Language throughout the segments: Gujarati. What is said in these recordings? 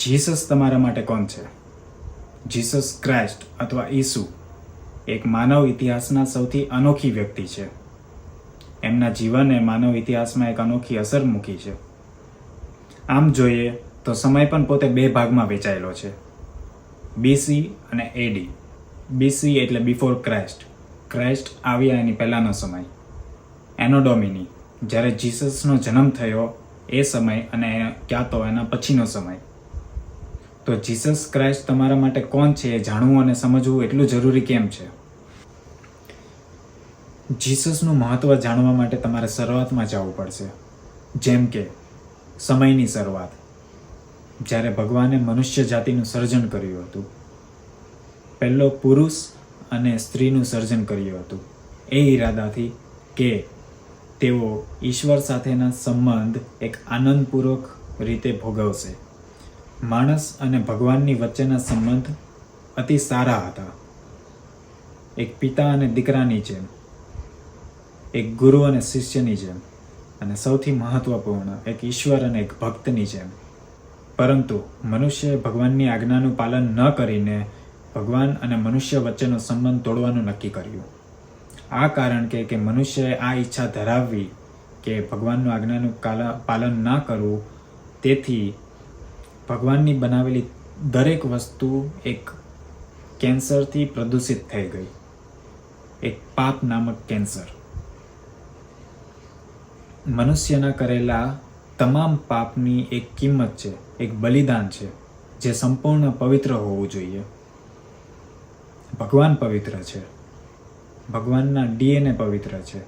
જીસસ તમારા માટે કોણ છે? જીસસ ક્રાઇસ્ટ અથવા ઈસુ એક માનવ ઇતિહાસના સૌથી અનોખી વ્યક્તિ છે. એમના જીવને માનવ ઇતિહાસમાં એક અનોખી અસર મૂકી છે. આમ જોઈએ તો સમય પણ પોતે બે ભાગમાં વહેંચાયેલો છે, BC અને AD. BC એટલે બિફોર ક્રાઇસ્ટ, ક્રાઇસ્ટ આવ્યા એની પહેલાંનો સમય. એનો ડોમિની, જ્યારે જીસસનો જન્મ થયો એ સમય, અને ક્યાં તો એના પછીનો સમય. તો જીસસ ક્રાઇસ્ટ તમારા માટે કોણ છે એ જાણવું અને સમજવું એટલું જરૂરી કેમ છે? જીસસનું મહત્ત્વ જાણવા માટે તમારે શરૂઆતમાં જવું પડશે. જેમ કે સમયની શરૂઆત, જ્યારે ભગવાને મનુષ્ય જાતિનું સર્જન કર્યું હતું. પહેલો પુરુષ અને સ્ત્રીનું સર્જન કર્યું હતું એ ઈરાદાથી કે તેઓ ઈશ્વર સાથેના સંબંધ એક આનંદપૂર્વક રીતે ભોગવશે. માણસ અને ભગવાનની વચ્ચેના સંબંધ અતિ સારા હતા, એક પિતા અને દીકરાની જેમ, એક ગુરુ અને શિષ્યની જેમ, અને સૌથી મહત્વપૂર્ણ એક ઈશ્વર અને એક ભક્તની જેમ. પરંતુ મનુષ્યએ ભગવાનની આજ્ઞાનું પાલન ન કરીને ભગવાન અને મનુષ્ય વચ્ચેનો સંબંધ તોડવાનું નક્કી કર્યું. આ કારણ કે મનુષ્યએ આ ઈચ્છા ધરાવવી કે ભગવાનનું આજ્ઞાનું પાલન ના કરવું, તેથી ભગવાનની બનાવેલી દરેક વસ્તુ એક કેન્સરથી પ્રદૂષિત થઈ ગઈ, એક પાપ નામક કેન્સર. મનુષ્યના કરેલા તમામ પાપની એક કિંમત છે, એક બલિદાન છે, જે સંપૂર્ણ પવિત્ર હોવું જોઈએ. ભગવાન પવિત્ર છે, ભગવાનના DNA પવિત્ર છે,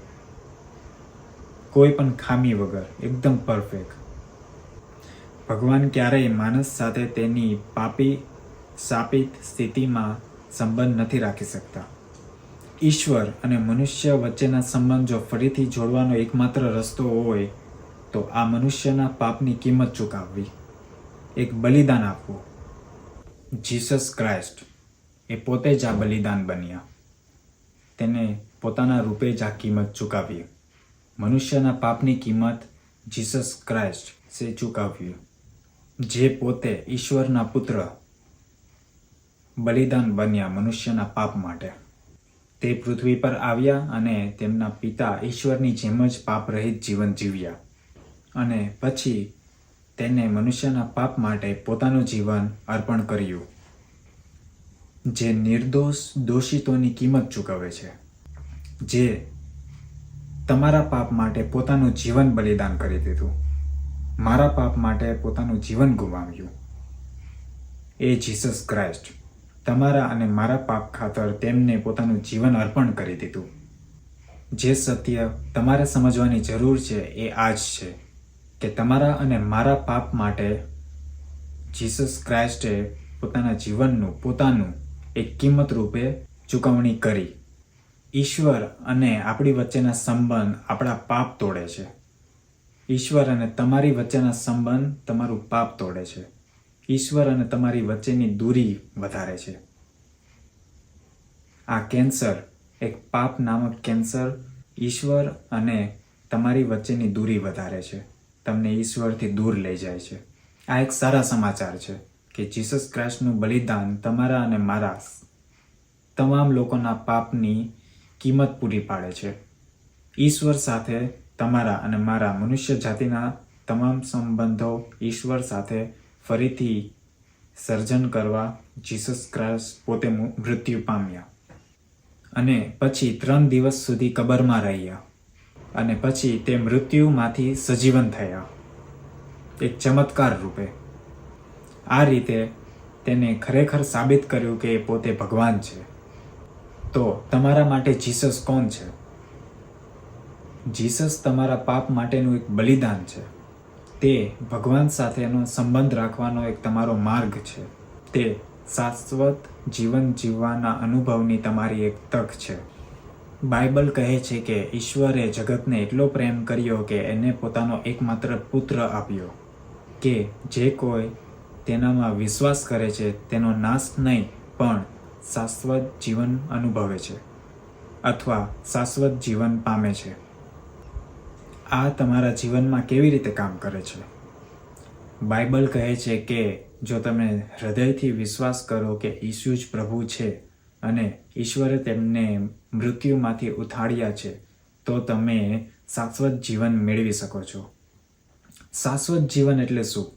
કોઈ પણ ખામી વગર, એકદમ પરફેક્ટ. ભગવાન ક્યારેય માણસ સાથે તેની પાપી શાપિત સ્થિતિમાં સંબંધ નથી રાખી શકતા. ઈશ્વર અને મનુષ્ય વચ્ચેના સંબંધ જો ફરીથી જોડવાનો એકમાત્ર રસ્તો હોય તો આ મનુષ્યના પાપની કિંમત ચૂકવવી, એક બલિદાન આપવું. જીસસ ક્રાઇસ્ટ એ પોતે જ આ બલિદાન બન્યા. તેને પોતાના રૂપે જ આ કિંમત ચૂકવી. મનુષ્યના પાપની કિંમત જીસસ ક્રાઇસ્ટ સે ચૂકવ્યું, જે પોતે ઈશ્વરના પુત્ર બલિદાન બન્યા મનુષ્યના પાપ માટે. તે પૃથ્વી પર આવ્યા અને તેમના પિતા ઈશ્વરની જેમ જ પાપ રહિત જીવન જીવ્યા, અને પછી તેને મનુષ્યના પાપ માટે પોતાનું જીવન અર્પણ કર્યું, જે નિર્દોષ દોષિતોની કિંમત ચૂકવે છે, જે તમારા પાપ માટે પોતાનું જીવન બલિદાન કરી દીધું, મારા પાપ માટે પોતાનું જીવન ગુમાવ્યું. એ જીસસ ક્રાઇસ્ટ તમારા અને મારા પાપ ખાતર તેમને પોતાનું જીવન અર્પણ કરી દીધું. જે સત્ય તમારે સમજવાની જરૂર છે એ આ જ છે કે તમારા અને મારા પાપ માટે જીસસ ક્રાઇસ્ટે પોતાના જીવનનું પોતાનું એક કિંમત રૂપે ચૂકવણી કરી. ઈશ્વર અને આપણી વચ્ચેના સંબંધ આપણા પાપ તોડે છે. ઈશ્વર અને તમારી વચ્ચેના સંબંધ તમારું પાપ તોડે છે. ઈશ્વર અને તમારી વચ્ચેની દૂરી વધારે છે. આ કેન્સર, એક પાપ નામક કેન્સર, ઈશ્વર અને તમારી વચ્ચેની દૂરી વધારે છે, તમને ઈશ્વરથી દૂર લઈ જાય છે. આ એક સારા સમાચાર છે કે જીસસ ક્રાઇસ્ટનું બલિદાન તમારા અને મારા તમામ લોકોના પાપની કિંમત પૂરી પાડે છે. ઈશ્વર સાથે તમારા અને મારા મનુષ્ય જાતિના તમામ સંબંધો ઈશ્વર સાથે ફરીથી સર્જન કરવા જીસસ ક્રાઇસ્ટ પોતે મૃત્યુ પામ્યા, અને પછી 3 દિવસ સુધી કબરમાં રહ્યા, અને પછી તે મૃત્યુમાંથી સજીવન થયા, એક ચમત્કાર રૂપે. આ રીતે તેને ખરેખર સાબિત કર્યું કે એ પોતે ભગવાન છે. તો તમારા માટે જીસસ કોણ છે? જીસસ તમારા પાપ માટેનું એક બલિદાન છે. તે ભગવાન સાથેનો સંબંધ રાખવાનો એક તમારો માર્ગ છે. તે શાશ્વત જીવન જીવવાના અનુભવની તમારી એક તક છે. બાઇબલ કહે છે કે ઈશ્વરે જગતને એટલો પ્રેમ કર્યો કે એને પોતાનો એકમાત્ર પુત્ર આપ્યો, કે જે કોઈ તેનામાં વિશ્વાસ કરે છે તેનો નાશ નહીં પણ શાશ્વત જીવન અનુભવે છે અથવા શાશ્વત જીવન પામે છે. આ તમારા જીવનમાં કેવી રીતે કામ કરે છે? બાઇબલ કહે છે કે જો તમે હૃદયથી વિશ્વાસ કરો કે ઈસુ જ પ્રભુ છે અને ઈશ્વરે તેમને મૃત્યુમાંથી ઉઠાડ્યા છે, તો તમે શાશ્વત જીવન મેળવી શકો છો. શાશ્વત જીવન એટલે શું?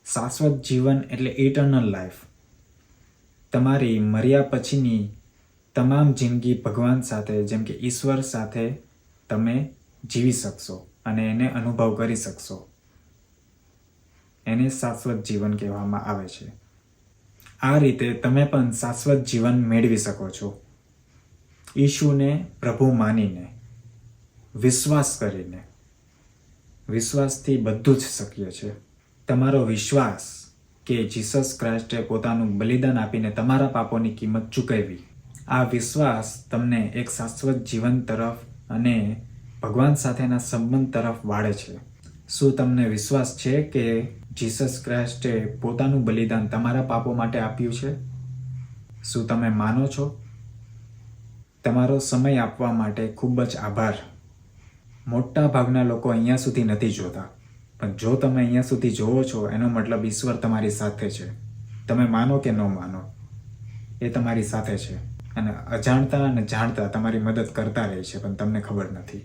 શાશ્વત જીવન એટલે ઇટર્નલ લાઈફ. તમારી મર્યા પછીની તમામ જિંદગી ભગવાન સાથે, જેમ કે ઈશ્વર સાથે તમે જીવી શકશો અને એને અનુભવ કરી શકશો. એને શાશ્વત જીવન કહેવામાં આવે છે. આ રીતે તમે પણ શાશ્વત જીવન મેળવી શકો છો. ઈશુને પ્રભુ માનીને, વિશ્વાસ કરીને. વિશ્વાસથી બધું જ શક્ય છે. તમારો વિશ્વાસ કે જીસસ ક્રાઇસ્ટે પોતાનું બલિદાન આપીને તમારા પાપોની કિંમત ચૂકવી, આ વિશ્વાસ તમને એક શાશ્વત જીવન તરફ અને ભગવાન સાથેના સંબંધ તરફ વાળે છે. શું તમને વિશ્વાસ છે કે જીસસ ક્રાઇસ્ટે પોતાનું બલિદાન તમારા પાપો માટે આપ્યું છે? શું તમે માનો છો? તમારો સમય આપવા માટે ખૂબ જ આભાર. મોટા ભાગના લોકો અહીંયા સુધી નથી જોતા, પણ જો તમે અહીંયા સુધી જોવો છો એનો મતલબ ઈશ્વર તમારી સાથે છે. તમે માનો કે ન માનો, એ તમારી સાથે છે અને અજાણતા અને જાણતા તમારી મદદ કરતા રહે છે, પણ તમને ખબર નથી.